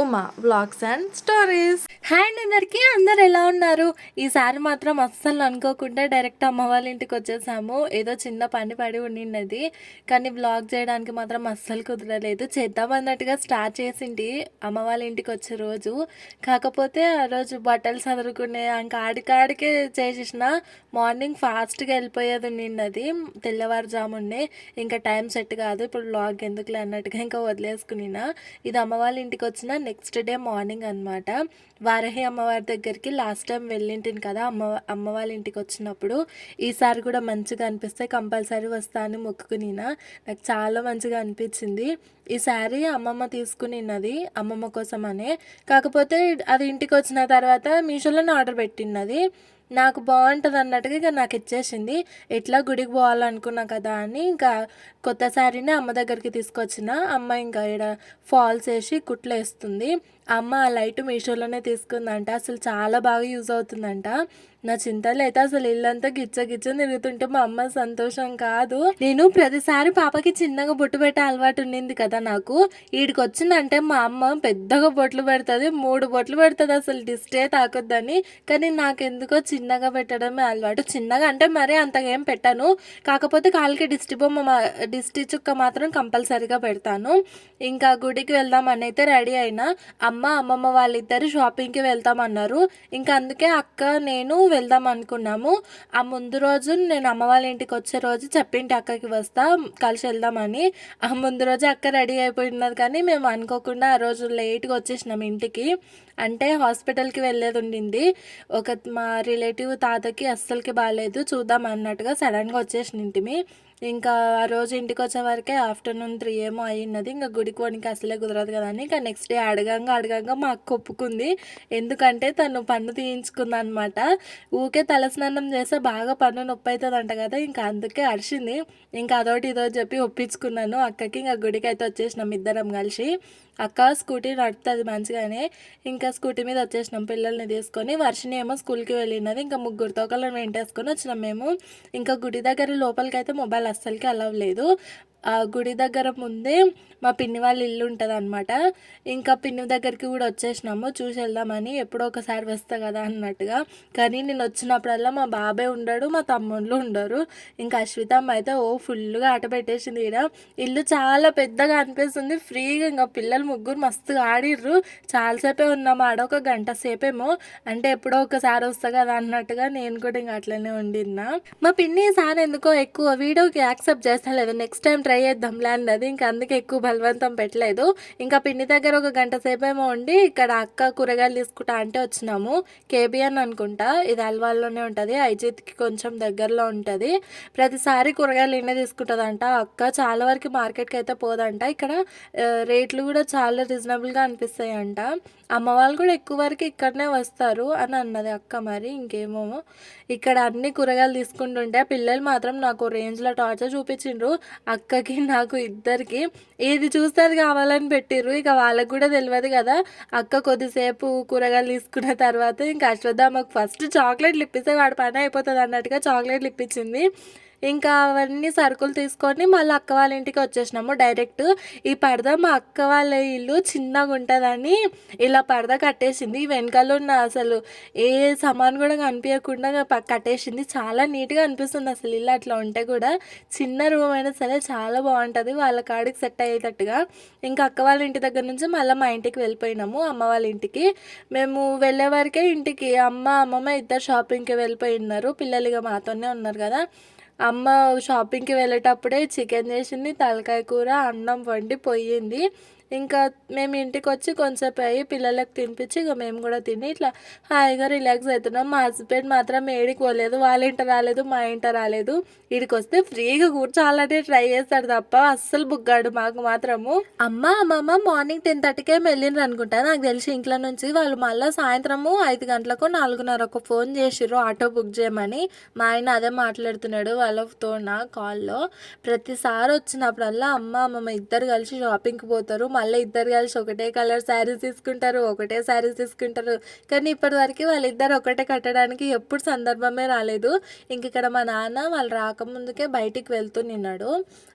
Uma vlogs and stories. Hi అండి అందరికీ, అందరు ఎలా ఉన్నారు? ఈసారి మాత్రం అస్సలు అనుకోకుండా డైరెక్ట్ అమ్మ వాళ్ళ ఇంటికి వచ్చేసాము. ఏదో చిన్న పని పడి ఉండినది, కానీ వ్లాగ్ చేయడానికి మాత్రం అస్సలు కుదరలేదు. చేద్దామన్నట్టుగా స్టార్ట్ చేసింది అమ్మ వాళ్ళ ఇంటికి వచ్చే రోజు. కాకపోతే ఆ రోజు బట్టలు చదువుకునే ఇంకా ఆడికాడికే చేసేసిన. మార్నింగ్ ఫాస్ట్గా వెళ్ళిపోయేది ఉండినది, తెల్లవారుజామునే. ఇంకా టైం సెట్ కాదు, ఇప్పుడు వ్లాగ్ ఎందుకులే అన్నట్టుగా ఇంకా వదిలేసుకునినా. ఇది అమ్మ వాళ్ళ ఇంటికి వచ్చిన నెక్స్ట్ డే మార్నింగ్ అనమాట. వారహి అమ్మవారి దగ్గరికి లాస్ట్ టైం వెళ్ళింటిని కదా అమ్మ వాళ్ళ ఇంటికి వచ్చినప్పుడు. ఈసారి కూడా మంచిగా అనిపిస్తే కంపల్సరీ వస్తా అని మొక్కుకునినా. నాకు చాలా మంచిగా అనిపించింది. ఈ శారీ అమ్మమ్మ తీసుకునిన్నది అమ్మమ్మ కోసమనే. కాకపోతే అది ఇంటికి వచ్చిన తర్వాత మీషోలోనే ఆర్డర్ పెట్టినది. నాకు బాగుంటుంది అన్నట్టుగా ఇక నాకు ఇచ్చేసింది. ఎట్లా గుడికి పోవాలనుకున్నా కదా అని ఇంకా కొత్త శారీని అమ్మ దగ్గరికి తీసుకొచ్చిన. అమ్మ ఇంకా ఇక్కడ ఫాల్స్ వేసి కుట్లు వేస్తుంది. అమ్మ ఆ లైట్ మీషోలోనే తీసుకుందంట. అసలు చాలా బాగా యూజ్ అవుతుందంట. నా చింతలు అయితే అసలు ఇల్లంతా గిచ్చ తిరుగుతుంటే మా అమ్మ సంతోషం కాదు. నేను ప్రతిసారి పాపకి చిన్నగా బొట్టు పెట్టే అలవాటు ఉండింది కదా నాకు. ఈడికి వచ్చిందంటే మా అమ్మ పెద్దగా బొట్లు పెడుతుంది, 3 బొట్లు పెడుతుంది అసలు దిష్టే తాకొద్దని. కానీ నాకెందుకో చిన్నగా పెట్టడమే అలవాటు. చిన్నగా అంటే మరీ అంతగా ఏం పెట్టాను, కాకపోతే కాలికి దిష్టి చుక్క మాత్రం కంపల్సరీగా పెడతాను. ఇంకా గుడికి వెళ్దామని అయితే రెడీ అయినా. అమ్మమ్మ వాళ్ళిద్దరు షాపింగ్కి వెళ్తామన్నారు. ఇంకా అందుకే అక్క నేను వెళ్దాం అనుకున్నాము. ఆ ముందు రోజు నేను అమ్మ వాళ్ళ ఇంటికి వచ్చే రోజు చెప్పింటి అక్కకి వస్తా కలిసి వెళ్దామని. ఆ ముందు రోజు అక్క రెడీ అయిపోయినది, కానీ మేము అనుకోకుండా ఆ రోజు లేట్గా వచ్చేసినాం ఇంటికి. అంటే హాస్పిటల్కి వెళ్ళేది ఉండింది. మా రిలేటివ్ తాతకి అస్సలకి బాగాలేదు, చూద్దాం అన్నట్టుగా సడన్గా వచ్చేసిన ఇంటిమి. ఇంకా ఆ రోజు ఇంటికి వచ్చే వరకే ఆఫ్టర్నూన్ 3 ఏమో అయ్యిన్నది. ఇంకా గుడికి పోనికి అసలే కుదరదు కదా అని ఇంకా నెక్స్ట్ డే అడగంగా మా అక్క ఒప్పుకుంది. ఎందుకంటే తను పన్ను తీయించుకుంది అనమాట. ఊకే తలస్నానం చేస్తే బాగా పన్ను నొప్పి అవుతుందంట కదా, ఇంకా అందుకే అరిచింది. ఇంకా అదోటి ఇదో చెప్పి ఒప్పించుకున్నాను అక్కకి. ఇంకా గుడికి అయితే వచ్చేసినాం ఇద్దరం కలిసి. అక్క స్కూటీ నడుపుతుంది మంచిగానే. ఇంకా స్కూటీ మీద వచ్చేసినాం పిల్లల్ని తీసుకొని. వర్షిని ఏమో స్కూల్కి వెళ్ళినది. ఇంకా ముగ్గురితో ఒకళ్ళని వెంటేసుకొని వచ్చినాం మేము. ఇంకా గుడి దగ్గర లోపలికి అయితే మొబైల్ అస్సలకి అలవ్ లేదు. ఆ గుడి దగ్గర ముందే మా పిన్ని వాళ్ళ ఇల్లు ఉంటుంది అనమాట. ఇంకా పిన్ని దగ్గరికి కూడా వచ్చేసినాము, చూసి వెళ్దామని. ఎప్పుడో ఒకసారి వస్తా కదా అన్నట్టుగా. కానీ నేను వచ్చినప్పుడల్లా మా బాబాయ్ ఉండడు, మా తమ్ముళ్ళు ఉండరు. ఇంకా అశ్వితమ్మ అయితే ఫుల్గా ఆట పెట్టేసింది. ఈడ ఇల్లు చాలా పెద్దగా అనిపిస్తుంది, ఫ్రీగా. ఇంకా పిల్లలు ముగ్గురు మస్తుగా ఆడిర్రు. చాలాసేపే ఉన్నాము ఆడ, 1 గంట సేపేమో. అంటే ఎప్పుడో ఒకసారి వస్తా కదా అన్నట్టుగా నేను కూడా ఇంకా అట్లనే ఉండినా. మా పిన్ని ఈసారి ఎందుకో ఎక్కువ వీడియోకి యాక్సెప్ట్ చేస్తలేదు. నెక్స్ట్ టైం ట్రై చేద్దాంలే అన్నది. ఇంకా అందుకే ఎక్కువ బలవంతం పెట్టలేదు. ఇంకా పిన్ని దగ్గర 1 గంట సేపేమో ఉండి ఇక్కడ అక్క కూరగాయలు తీసుకుంటా అంటే వచ్చినాము. కేబిఎన్ అనుకుంటా, ఇది అల్వాల్లోనే ఉంటుంది, ఐజిత్కి కొంచెం దగ్గరలో ఉంటుంది. ప్రతిసారి కూరగాయలు ఇన్నే తీసుకుంటుందంట అక్క. చాలా వరకు మార్కెట్కి అయితే పోదంట. ఇక్కడ రేట్లు కూడా చాలా రీజనబుల్గా అనిపిస్తాయంట. అమ్మ వాళ్ళు కూడా ఎక్కువ వరకు ఇక్కడనే వస్తారు అని అన్నది అక్క. మరి ఇంకేమో ఇక్కడ అన్ని కూరగాయలు తీసుకుంటుంటే పిల్లలు మాత్రం నాకు రేంజ్లో టార్చర్ చూపించిండ్రు. అక్కకి నాకు ఇద్దరికి ఏది చూస్తే అది కావాలని పెట్టిర్రు. ఇక వాళ్ళకి కూడా తెలియదు కదా. అక్క కొద్దిసేపు కూరగాయలు తీసుకున్న తర్వాత ఇంకా అశ్వత్థామకు ఫస్ట్ చాక్లెట్లు ఇప్పిస్తే వాడి పని అయిపోతుంది అన్నట్టుగా చాక్లెట్లు ఇప్పించింది. ఇంకా అవన్నీ సరుకులు తీసుకొని మళ్ళీ అక్క వాళ్ళ ఇంటికి వచ్చేసినాము డైరెక్ట్. ఈ పరద మా అక్క వాళ్ళ ఇల్లు చిన్నగా ఉంటుందని ఇలా పరద కట్టేసింది. వెనకాల ఉన్న అసలు ఏ సామాన్ కూడా కనిపించకుండా కట్టేసింది. చాలా నీట్గా అనిపిస్తుంది అసలు ఇల్లు అట్లా ఉంటే కూడా. చిన్న రూమ్ అయినా సరే చాలా బాగుంటుంది, వాళ్ళ కాడికి సెట్ అయ్యేటట్టుగా. ఇంకా అక్క వాళ్ళ ఇంటి దగ్గర నుంచి మళ్ళీ మా ఇంటికి వెళ్ళిపోయినాము, అమ్మ వాళ్ళ ఇంటికి. మేము వెళ్ళే వరకే ఇంటికి అమ్మమ్మ ఇద్దరు షాపింగ్కి వెళ్ళిపోయి ఉన్నారు. పిల్లలుగా మాతోనే ఉన్నారు కదా. అమ్మ షాపింగ్కి వెళ్ళేటప్పుడే చికెన్ చేసింది, తలకాయ కూర, అన్నం వండి పోయింది. ఇంకా మేము ఇంటికి వచ్చి కొంచెంసేపు అయ్యి పిల్లలకు తినిపించి ఇక మేము కూడా తిని ఇట్లా హాయిగా రిలాక్స్ అవుతున్నాం. మా హస్బెండ్ మాత్రం ఏడికి పోలేదు, వాళ్ళ ఇంట రాలేదు, మా ఇంట రాలేదు. వీడికి వస్తే ఫ్రీగా కూర్చోాలంటే ట్రై చేస్తాడు తప్ప అస్సలు బుగ్గాడు మాకు మాత్రము. అమ్మమ్మ మార్నింగ్ 10:30కే వెళ్ళిండ్రు అనుకుంటా నాకు తెలిసి ఇంట్లో నుంచి. వాళ్ళు మళ్ళీ సాయంత్రము 5 గంటలకు 4:30కు ఫోన్ చేసిర్రు ఆటో బుక్ చేయమని. మా ఆయన అదే మాట్లాడుతున్నాడు వాళ్ళతో నా కాల్లో. ప్రతిసారి వచ్చినప్పుడల్లా అమ్మమ్మ ఇద్దరు కలిసి షాపింగ్కి పోతారు, మళ్ళీ ఇద్దరు కలిసి ఒకటే కలర్ శారీస్ తీసుకుంటారు, ఒకటే శారీస్ తీసుకుంటారు. కానీ ఇప్పటివరకు వాళ్ళిద్దరు ఒకటే కట్టడానికి ఎప్పుడు సందర్భమే రాలేదు. ఇంక ఇక్కడ మా నాన్న వాళ్ళు రాకముందుకే బయటికి వెళ్తున్నాడు.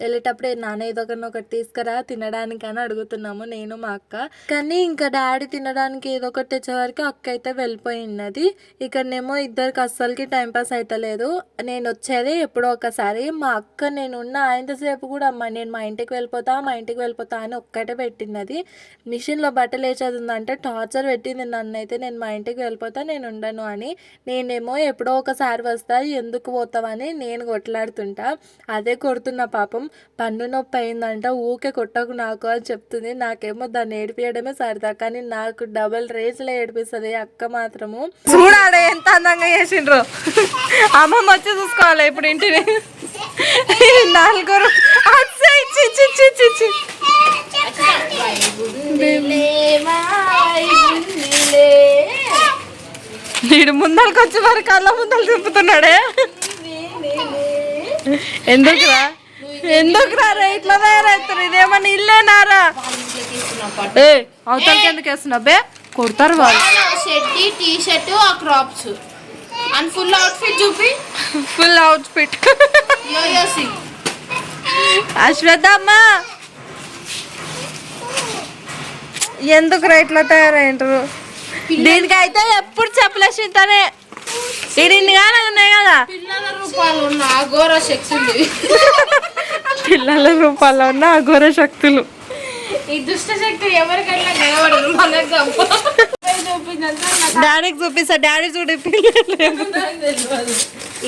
వెళ్ళేటప్పుడు నాన్న ఏదో ఒకటి తీసుకురా తినడానికి అని అడుగుతున్నాము నేను మా అక్క. కానీ ఇంకా డాడీ తినడానికి ఏదో ఒకటి తెచ్చే వరకు అక్క అయితే వెళ్ళిపోయినది. ఇక్కడనేమో ఇద్దరికి అస్సలకి టైంపాస్ అవుతలేదు. నేను వచ్చేది ఎప్పుడో ఒకసారి. మా అక్క నేను ఉన్న ఆయనసేపు కూడా అమ్మ నేను మా ఇంటికి వెళ్ళిపోతా అని ఒక్కటే పెట్టినది. మిషన్లో బట్టలు వేసేది ఉందంటే టార్చర్ పెట్టింది నన్ను అయితే. నేను మా ఇంటికి వెళ్ళిపోతా, నేను ఉండను అని. నేనేమో ఎప్పుడో ఒకసారి వస్తా, ఎందుకు పోతావని నేను కొట్లాడుతుంటా. అదే కొడుతున్న పాపం. పన్ను నొప్పి అయిందంట, ఊకే కొట్టకు నాకు అని చెప్తుంది. నాకేమో దాన్ని ఏడిపియడమే సరదా, కానీ నాకు డబల్ రేజ్లో ఏడిపిస్తుంది అక్క మాత్రము. చూడాలి ఎంత అందంగా చేసిండ్రు. అమ్మమ్మ వచ్చి చూసుకోవాలి ఇప్పుడు ఇంటిని. నలుగురు వీడు ముందరికి వచ్చి మరి కళ్ళ ముందలు తిప్పుతున్నాడే. ఎందుకురా రే ఇట్లా తయారవుతారు? ఇదేమన్నా ఇల్లేనారా? అవతలకి ఎందుకు వేస్తున్నావు బే? కొడతారు వాళ్ళు. టీ షర్ట్ ఆ క్రాప్స్ అండ్ ఫుల్ అవుట్ఫిట్ చూపి. ఫుల్ అవుట్ఫిట్ యోయోసి అశ్వథ అమ్మ ఎందుకు ఇట్లా తయారైంటారు? దీనికైతే ఎప్పుడు చెప్పలేసింతానే ఇన్ని కానీ ఉన్నాయి కదా. పిల్లల రూపాయలు ఉన్న అఘోర శక్తులు. పిల్లల రూపాల్లో ఉన్న అఘోర శక్తులు. ఈ దుష్ట శక్తి ఎవరికైనా కనబడదు, మనకు డాడీకి చూపిస్తా. డాడీ చూడు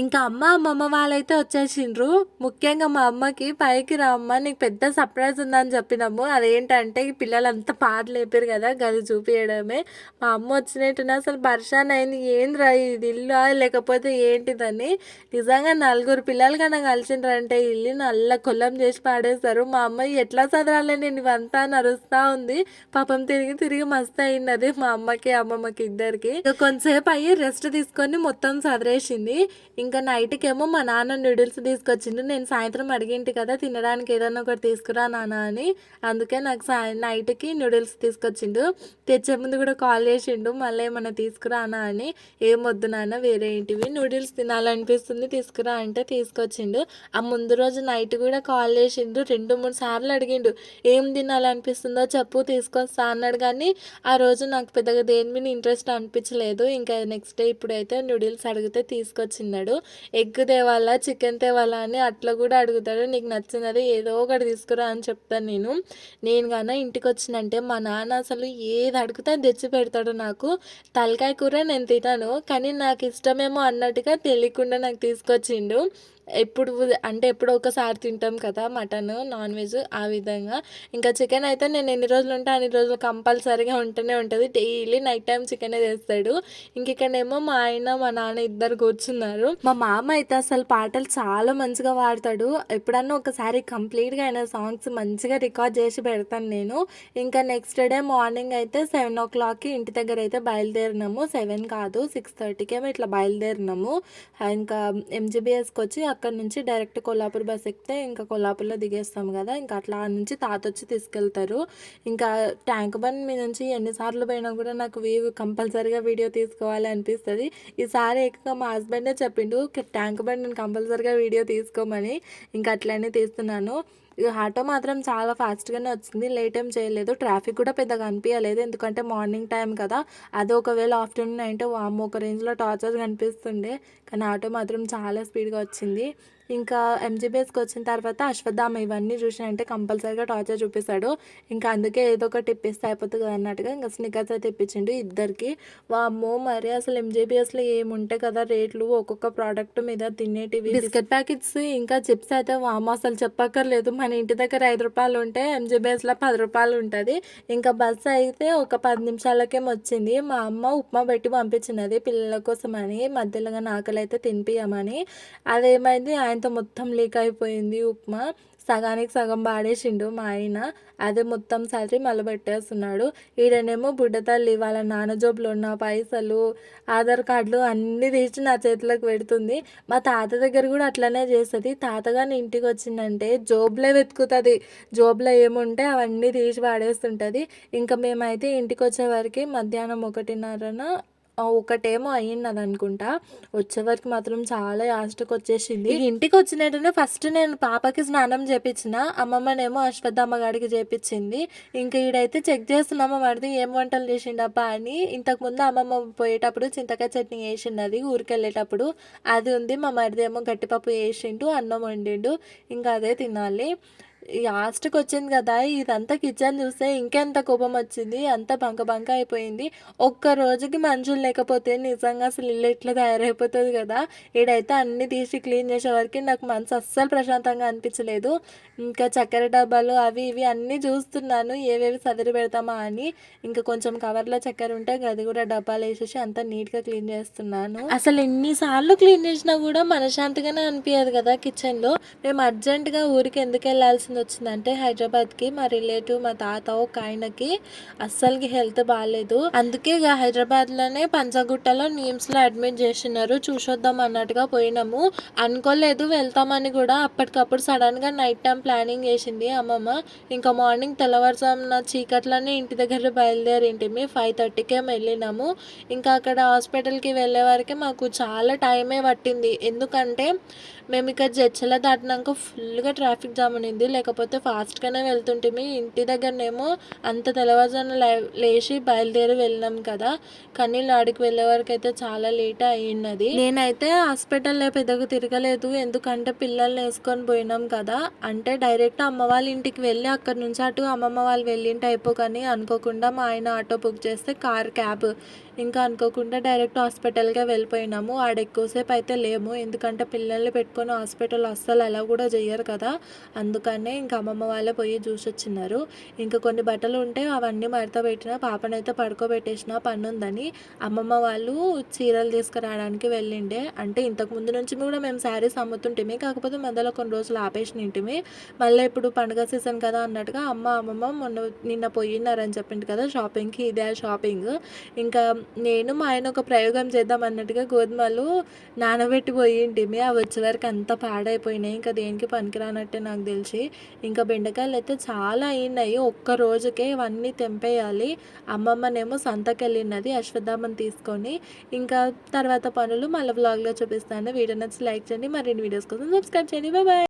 ఇంకా అమ్మమ్మ వాళ్ళైతే వచ్చేసిండ్రు. ముఖ్యంగా మా అమ్మకి పైకి రా అమ్మ నీకు పెద్ద సర్ప్రైజ్ ఉందని చెప్పినాము. అదేంటంటే ఈ పిల్లలంతా పాటలు లేపారు కదా, గది చూపించడమే. మా అమ్మ వచ్చినట్టున అసలు పర్షాన్ అయింది. ఏంద్రా ఇది ఇల్లు లేకపోతే ఏంటిదని. నిజంగా నలుగురు పిల్లలు కన్నా కలిసిండ్రంటే ఇల్లు నల్ల కొల్లం చేసి పాడేస్తారు. మా అమ్మ ఎట్లా చదరాలి నేను ఇవంతా నరుస్తూ ఉంది. పాపం తిరిగి మస్తు అయినది మా అమ్మకి అమ్మమ్మకి ఇద్దరికి. కొంతసేపు అయ్యి రెస్ట్ తీసుకొని మొత్తం చదిరేసింది. ఇంకా నైట్కి ఏమో మా నాన్న నూడిల్స్ తీసుకొచ్చిండు. నేను సాయంత్రం అడిగింటి కదా తినడానికి ఏదన్నా ఒకటి తీసుకురా నాన్న అని. అందుకే నాకు నైట్కి నూడిల్స్ తీసుకొచ్చిండు. తెచ్చే ముందు కూడా కాల్ చేసిండు మళ్ళీ ఏమన్నా తీసుకురా అన్న అని. ఏం వద్దు నాన్న వేరే ఏంటివి నూడిల్స్ తినాలనిపిస్తుంది తీసుకురా అంటే తీసుకొచ్చిండు. ఆ ముందు రోజు నైట్ కూడా కాల్ చేసిండు. 2-3 సార్లు అడిగిండు ఏం తినాలనిపిస్తుందో చెప్పు తీసుకొస్తా అన్నాడు. కానీ ఆ రోజు నాకు పెద్దగా దేని మీద ఇంట్రెస్ట్ అనిపించలేదు. ఇంకా నెక్స్ట్ డే ఇప్పుడైతే నూడిల్స్ అడిగితే తీసుకొచ్చిన్నాడు. ఎగ్ తేవాలా చికెన్ తేవాలా అని అట్లా కూడా అడుగుతాడు. నీకు నచ్చినది ఏదో ఒకటి తీసుకురా అని చెప్తాను నేను కానీ ఇంటికి వచ్చినంటే మా నాన్న అసలు ఏది అడిగితే తెచ్చి పెడతాడు. నాకు తలకాయ కూర నేను తినను, కానీ నాకు ఇష్టమేమో అన్నట్టుగా తెలియకుండా నాకు తీసుకొచ్చిండు. ఎప్పుడో ఒకసారి తింటాం కదా మటన్ నాన్ వెజ్ ఆ విధంగా. ఇంకా చికెన్ అయితే నేను ఎన్ని రోజులు ఉంటే అన్ని రోజులు కంపల్సరీగా ఉంటూనే ఉంటుంది. డైలీ నైట్ టైం చికెనే చేస్తాడు. ఇక్కడేమో మా ఆయన మా నాన్న ఇద్దరు కూర్చున్నారు. మా మామ అయితే అసలు పాటలు చాలా మంచిగా పాడతాడు. ఎప్పుడన్నా ఒకసారి కంప్లీట్గా అయిన సాంగ్స్ మంచిగా రికార్డ్ చేసి పెడతాను నేను. ఇంకా నెక్స్ట్ డే మార్నింగ్ అయితే 7 o'clockకి ఇంటి దగ్గర అయితే బయలుదేరినాము. 7 కాదు 6:30కి ఏమో ఇట్లా బయలుదేరినాము. ఇంకా ఎంజీబీఎస్కి వచ్చి అక్కడ నుంచి డైరెక్ట్ కొల్లాపూర్ బస్ ఎక్కితే ఇంకా కొల్లాపూర్లో దిగేస్తాము కదా. ఇంకా అట్లా నుంచి తాత వచ్చి తీసుకెళ్తారు. ఇంకా ట్యాంక్ బండ్ మీద నుంచి ఎన్నిసార్లు పోయినా కూడా నాకు కంపల్సరీగా వీడియో తీసుకోవాలి అనిపిస్తుంది. ఈసారి ఎక్కువ మా హస్బెండే చెప్పిండు ట్యాంక్ బండ్ నేను కంపల్సరీగా వీడియో తీసుకోమని. ఇంకా అట్లనే తీస్తున్నాను. ఆటో మాత్రం చాలా ఫాస్ట్గానే వచ్చింది, లేట్ ఏం చేయలేదు. ట్రాఫిక్ కూడా పెద్దగా అనిపించలేదు, ఎందుకంటే మార్నింగ్ టైం కదా. అదే ఒకవేళ ఆఫ్టర్నూన్ అంటే వామ్మో ఒక రేంజ్లో టార్చర్ కనిపిస్తుండే. కానీ ఆటో మాత్రం చాలా స్పీడ్గా వచ్చింది. ఇంకా ఎంజీబీఎస్కి వచ్చిన తర్వాత అశ్వత్థామ ఇవన్నీ చూసినంటే కంపల్సరీగా టార్చర్ చూపిస్తాడు. ఇంకా అందుకే ఏదో ఒకటి ఇప్పిస్తే అయిపోతుంది అన్నట్టుగా ఇంకా స్నికర్స్ అయితే ఇప్పించిండు ఇద్దరికి. వామ్మో మరి అసలు ఎంజీబీఎస్లో ఏముంటాయి కదా రేట్లు ఒక్కొక్క ప్రోడక్ట్ మీద తినేటివి. బిస్కెట్ ప్యాకెట్స్ ఇంకా చిప్స్ అయితే వామ్మో అసలు చెప్పక్కర్లేదు. మన ఇంటి దగ్గర 5 రూపాయలు ఉంటే ఎంజీబీఎస్లో 10 రూపాయలు ఉంటుంది. ఇంకా బస్సు అయితే ఒక 10 నిమిషాలకేమో వచ్చింది. మా అమ్మ ఉప్మా పెట్టి పంపించినది పిల్లల కోసం అని, మధ్యలో ఆకలి అయితే తినిపియమని. అదేమైంది ఆయన అయితే మొత్తం లీక్ అయిపోయింది ఉప్మా. సగానికి సగం పాడేసిండు మా ఆయన. అదే మొత్తం సర్ది మళ్ళీ పెట్టేస్తున్నాడు. ఈడనేమో బుడ్డ తల్లి వాళ్ళ నాన్న జోబులో ఉన్న పైసలు, ఆధార్ కార్డులు అన్నీ తీసి నా చేతిలోకి పెడుతుంది. మా తాత దగ్గర కూడా అట్లనే చేస్తుంది. తాతగాని ఇంటికి వచ్చిందంటే జోబులే వెతుకుతుంది. జోబులో ఏముంటే అవన్నీ తీసి పాడేస్తుంటుంది. ఇంకా మేమైతే ఇంటికి వచ్చేవరకు మధ్యాహ్నం 1:30 ఒకటేమో అయ్యింది అనుకుంటా. వచ్చేవరకు మాత్రం చాలా యాస్ట్కి వచ్చేసింది. ఇంటికి వచ్చినట్టునే ఫస్ట్ నేను పాపకి స్నానం చేపించిన, అమ్మమ్మనేమో అశ్వత్థమ్మ గాడికి చేపించింది. ఇంకా ఈడైతే చెక్ చేస్తున్నామా వాడిది ఏం వంటలు చేసిండప్పా అని. ఇంతకుముందు అమ్మమ్మ పోయేటప్పుడు చింతకాయ చట్నీ వేసిండు, ఊరికి వెళ్ళేటప్పుడు అది ఉంది. మా మరిదేమో గట్టిపప్పు వేసిండు, అన్నం వండిండు. ఇంకా అదే తినాలి. లాస్ట్కి వచ్చింది కదా, ఇదంతా కిచెన్ చూస్తే ఇంకెంత కోపం వచ్చింది. అంత బంక అయిపోయింది. ఒక్క రోజుకి మనుషులు లేకపోతే నిజంగా అసలు ఇల్లు ఎట్లా తయారైపోతుంది కదా. ఈడైతే అన్నీ తీసి క్లీన్ చేసేవరకు నాకు మనసు అస్సలు ప్రశాంతంగా అనిపించలేదు. ఇంకా చక్కెర డబ్బాలు అవి ఇవి అన్నీ చూస్తున్నాను, ఏవేవి సదిరి పెడతామా అని. ఇంకా కొంచెం కవర్లో చక్కెర ఉంటే అది కూడా డబ్బాలు వేసేసి అంతా నీట్గా క్లీన్ చేస్తున్నాను. అసలు ఎన్నిసార్లు క్లీన్ చేసినా కూడా మనశ్శాంతిగానే అనిపించదు కదా కిచెన్లో. మేము అర్జెంటుగా ఊరికి ఎందుకు వెళ్ళాల్సింది వచ్చిందంటే హైదరాబాద్కి మా రిలేటివ్ మా తాత ఒక ఆయనకి అస్సలకి హెల్త్ బాగాలేదు. అందుకే ఇక హైదరాబాద్లోనే పంచగుట్టలో నిమ్స్లో అడ్మిట్ చేసినారు. చూసొద్దాం అన్నట్టుగా పోయినాము. అనుకోలేదు వెళ్తామని కూడా. అప్పటికప్పుడు సడన్గా నైట్ టైం ప్లానింగ్ చేసింది అమ్మమ్మ. ఇంకా మార్నింగ్ తెల్లవారుజామున చీకట్లోనే ఇంటి దగ్గర బయలుదేరింటిమి. 5:30కే వెళ్ళినాము. ఇంకా అక్కడ హాస్పిటల్కి వెళ్ళే వరకే మాకు చాలా టైమే పట్టింది. ఎందుకంటే మేము ఇక్కడ జడ్చల దాటినాక ఫుల్గా ట్రాఫిక్ జామ్ ఉన్నింది. లేకపోతే ఫాస్ట్గానే వెళ్తుంటిమి. ఇంటి దగ్గరనేమో అంత తెల్లవారుజామున లేచి బయలుదేరి వెళ్ళినాం కదా. కానీ ఆడికి వెళ్ళే వరకు అయితే చాలా లేట్ అయ్యిన్నది. నేనైతే హాస్పిటల్లో పెద్దగా తిరగలేదు, ఎందుకంటే పిల్లల్ని వేసుకొని పోయినాం కదా. అంటే డైరెక్ట్ అమ్మ వాళ్ళ ఇంటికి వెళ్ళి అక్కడ నుంచి అటు అమ్మమ్మ వాళ్ళు వెళ్ళింటే అయిపోకని అనుకోకుండా మా ఆయన ఆటో బుక్ చేస్తే క్యాబ్ ఇంకా అనుకోకుండా డైరెక్ట్ హాస్పిటల్కే వెళ్ళిపోయినాము. ఆడ ఎక్కువసేపు అయితే లేము, ఎందుకంటే పిల్లల్ని పెట్టుకొని హాస్పిటల్ అస్సలు అలా కూడా చెయ్యరు కదా. అందుకనే ఇంకా అమ్మమ్మ వాళ్ళే పోయి చూసి వచ్చినారు. ఇంకా కొన్ని బట్టలు ఉంటే అవన్నీ మడత పెట్టిన, పాపనైతే పడుకోబెట్టేసిన పని ఉందని. అమ్మమ్మ వాళ్ళు చీరలు తీసుకురావడానికి వెళ్ళిండే. అంటే ఇంతకుముందు నుంచి కూడా మేము శారీస్ అమ్ముతుంటిమి, కాకపోతే మధ్యలో కొన్ని రోజులు ఆపేసినింటిమి. మళ్ళీ ఇప్పుడు పండుగ సీజన్ కదా అన్నట్టుగా అమ్మమ్మ నిన్న పోయినారని చెప్పింది కదా షాపింగ్కి. ఇదే షాపింగ్. ఇంకా నేను మా ఆయన ఒక ప్రయోగం చేద్దాం అన్నట్టుగా గోధుమలు నానబెట్టి పోయింటిమి. అవి వచ్చే వరకు అంతా పాడైపోయినాయి. ఇంకా దేనికి పనికిరానట్టే నాకు తెలిసి. ఇంకా బెండకాయలు అయితే చాలా అయినాయి. ఒక్క రోజుకే ఇవన్నీ తెంపేయాలి. అమ్మమ్మనేమో సంతకెళ్ళినది అశ్వత్థామని తీసుకొని. ఇంకా తర్వాత పనులు మళ్ళీ వ్లాగ్లో చూపిస్తాను. వీడియో నచ్చి లైక్ చేయండి, మరిన్ని వీడియోస్ కోసం సబ్స్క్రైబ్ చేయండి. బాయ్.